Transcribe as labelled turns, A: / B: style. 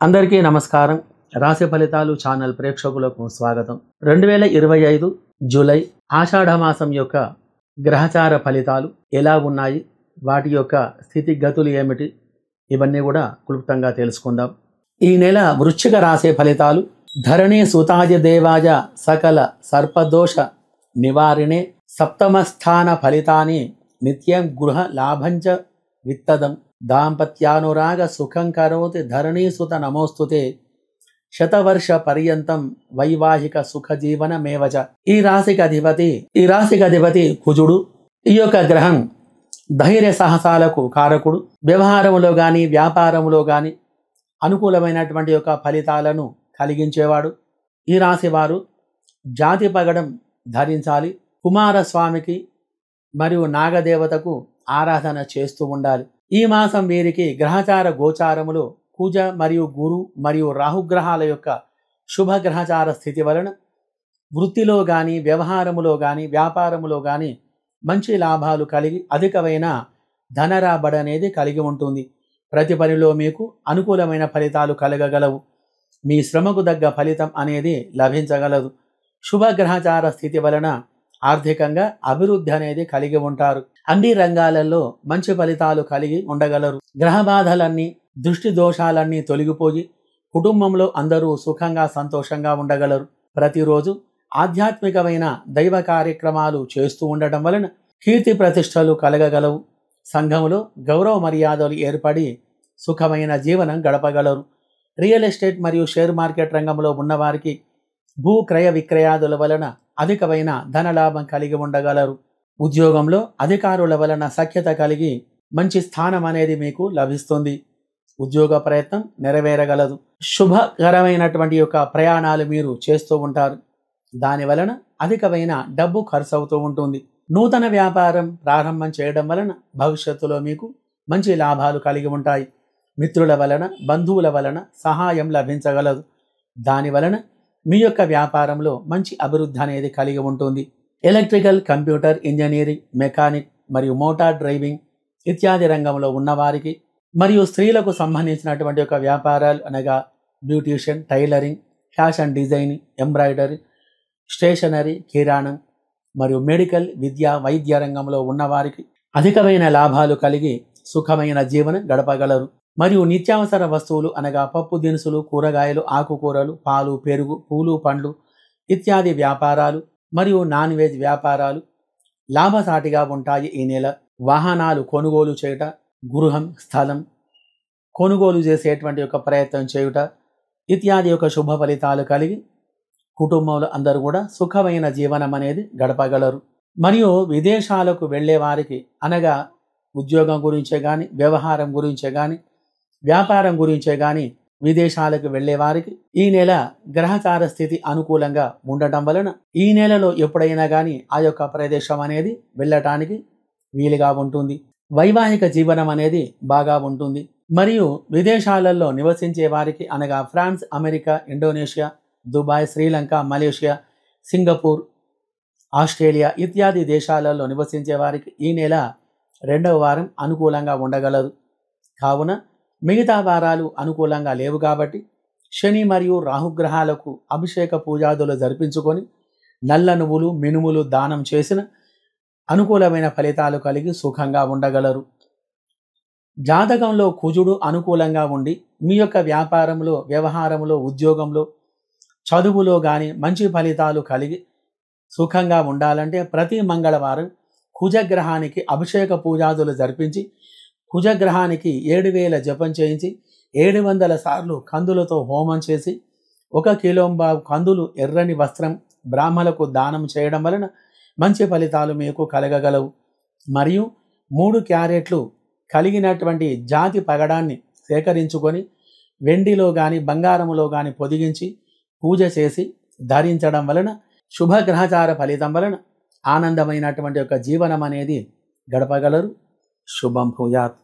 A: అందరికీ నమస్కారం. రాశి ఫలితాలు ఛానల్ ప్రేక్షకులకు స్వాగతం. 2025 జూలై ఆషాఢ మాసం యొక్క గ్రహచార ఫలితాలు ఎలా ఉన్నాయి, వాటి యొక్క స్థితిగతులు ఏమిటి, ఇవన్నీ కూడా క్లుప్తంగా తెలుసుకుందాం. ఈ నెల వృశ్చిక రాశి ఫలితాలు. ధరణి సుతాజ దేవాజ సకల సర్పదోష నివారిణే సప్తమ స్థాన ఫలితాని నిత్యం గృహ లాభంచ విత్తదం దాంపత్యానురాగ సుఖం కరోతి ధరణీసుత నమోస్తుతే శతవర్ష పర్యంతం వైవాహిక సుఖ జీవనమేవచ. ఈ రాశికి అధిపతి కుజుడు. ఈ యొక్క గ్రహం ధైర్య సాహసాలకు కారకుడు. వ్యవహారములో కానీ వ్యాపారములో కానీ అనుకూలమైనటువంటి యొక్క ఫలితాలను కలిగించేవాడు. ఈ రాశి వారు జాతి పగడం ధరించాలి. కుమారస్వామికి మరియు నాగదేవతకు ఆరాధన చేస్తూ ఉండాలి. ఈ మాసం వీరికి గ్రహచార గోచారములు కుజ మరియు గురు మరియు రాహుగ్రహాల యొక్క శుభ గ్రహచార స్థితి వలన వృత్తిలో కానీ వ్యవహారములో కానీ వ్యాపారములో కానీ మంచి లాభాలు కలిగి అధికమైన ధనరాబడి అనేది కలిగి ఉంటుంది. ప్రతి పనిలో మీకు అనుకూలమైన ఫలితాలు కలగగలవు. మీ శ్రమకు తగ్గ ఫలితం అనేది లభించగలదు. శుభ గ్రహచార స్థితి వలన ఆర్థికంగా అభివృద్ధి అనేది కలిగి ఉంటారు. అన్ని రంగాలలో మంచి ఫలితాలు కలిగి ఉండగలరు. గ్రహ బాధలన్నీ, దృష్టి దోషాలన్నీ తొలగిపోయి కుటుంబంలో అందరూ సుఖంగా సంతోషంగా ఉండగలరు. ప్రతిరోజు ఆధ్యాత్మికమైన దైవ కార్యక్రమాలు చేస్తూ ఉండటం వలన కీర్తి ప్రతిష్టలు కలగగలవు. సంఘంలో గౌరవ మర్యాదలు ఏర్పడి సుఖమైన జీవనం గడపగలరు. రియల్ ఎస్టేట్ మరియు షేర్ మార్కెట్ రంగంలో ఉన్నవారికి భూ క్రయ విక్రయాదుల వలన అధికమైన ధనలాభం కలిగి ఉండగలరు. ఉద్యోగంలో అధికారుల వలన సఖ్యత కలిగి మంచి స్థానం అనేది మీకు లభిస్తుంది. ఉద్యోగ ప్రయత్నం నెరవేరగలదు. శుభకరమైనటువంటి యొక్క ప్రయాణాలు మీరు చేస్తూ ఉంటారు. దాని వలన అధికమైన డబ్బు ఖర్చు అవుతూ ఉంటుంది. నూతన వ్యాపారం ప్రారంభం చేయడం వలన భవిష్యత్తులో మీకు మంచి లాభాలు కలిగి ఉంటాయి. మిత్రుల వలన బంధువుల వలన సహాయం లభించగలదు. దాని వలన మీ యొక్క వ్యాపారంలో మంచి అభివృద్ధి అనేది కలిగి ఉంటుంది. ఎలక్ట్రికల్, కంప్యూటర్, ఇంజనీరింగ్, మెకానిక్ మరియు మోటార్ డ్రైవింగ్ ఇత్యాది రంగంలో ఉన్నవారికి మరియు స్త్రీలకు సంబంధించినటువంటి యొక్క వ్యాపారాలు అనగా beautician, tailoring, fashion designing, embroidery, stationery, కిరాణం మరియు మెడికల్, విద్య, వైద్య రంగంలో ఉన్నవారికి అధికమైన లాభాలు కలిగి సుఖమైన జీవనం గడపగలరు. మరియు నిత్యావసర వస్తువులు అనగా పప్పు దినుసులు, కూరగాయలు, ఆకుకూరలు, పాలు, పెరుగు, పూలు, పండ్లు ఇత్యాది వ్యాపారాలు మరియు నాన్ వెజ్ వ్యాపారాలు లాభసాటిగా ఉంటాయి. ఈ నెల వాహనాలు కొనుగోలు చేయుట, గృహం, స్థలం కొనుగోలు చేసేటువంటి యొక్క ప్రయత్నం చేయుట ఇత్యాది యొక్క శుభ ఫలితాలు కలిగి కుటుంబంలో అందరూ కూడా సుఖమైన జీవనం అనేది గడపగలరు. మరియు విదేశాలకు వెళ్ళే వారికి అనగా ఉద్యోగం గురించే కానీ వ్యవహారం గురించే కానీ వ్యాపారం గురించే కానీ విదేశాలకు వెళ్ళే వారికి ఈ నెల గ్రహచార స్థితి అనుకూలంగా ఉండటం వలన ఈ నెలలో ఎప్పుడైనా కానీ ఆ యొక్క ప్రదేశం అనేది వెళ్ళటానికి వీలుగా ఉంటుంది. వైవాహిక జీవనం అనేది బాగా ఉంటుంది. మరియు విదేశాలలో నివసించే వారికి అనగా France, America, Indonesia, Dubai, Sri Lanka, Malaysia, Singapore, Australia ఇత్యాది దేశాలలో నివసించే వారికి ఈ నెల 2వ వారం అనుకూలంగా ఉండగలదు. కావున మిగతా వారాలు అనుకూలంగా లేవు కాబట్టి శని మరియు రాహుగ్రహాలకు అభిషేక పూజాదులు జరిపించుకొని నల్ల నువ్వులు, మినుములు దానం చేసిన అనుకూలమైన ఫలితాలు కలిగి సుఖంగా ఉండగలరు. జాతకంలో కుజుడు అనుకూలంగా ఉండి మీ యొక్క వ్యాపారంలో, వ్యవహారంలో, ఉద్యోగంలో, చదువులో కానీ మంచి ఫలితాలు కలిగి సుఖంగా ఉండాలంటే ప్రతి మంగళవారం కుజగ్రహానికి అభిషేక పూజాదులు జరిపించి కుజగ్రహానికి 7000 జపం చేయించి 700 సార్లు కందులతో హోమం చేసి 1 కిలోంబావు కందులు ఎర్రని వస్త్రం బ్రాహ్మలకు దానం చేయడం వలన మంచి ఫలితాలు మీకు కలగగలవు. మరియు 3 క్యారెట్లు కలిగినటువంటి జాతి పగడాన్ని సేకరించుకొని వెండిలో కానీ బంగారములో కానీ పొదిగించి పూజ చేసి ధరించడం వలన శుభగ్రహచార ఫలితం వలన ఆనందమైనటువంటి యొక్క జీవనం అనేది గడపగలరు. శుభం భూయాత్.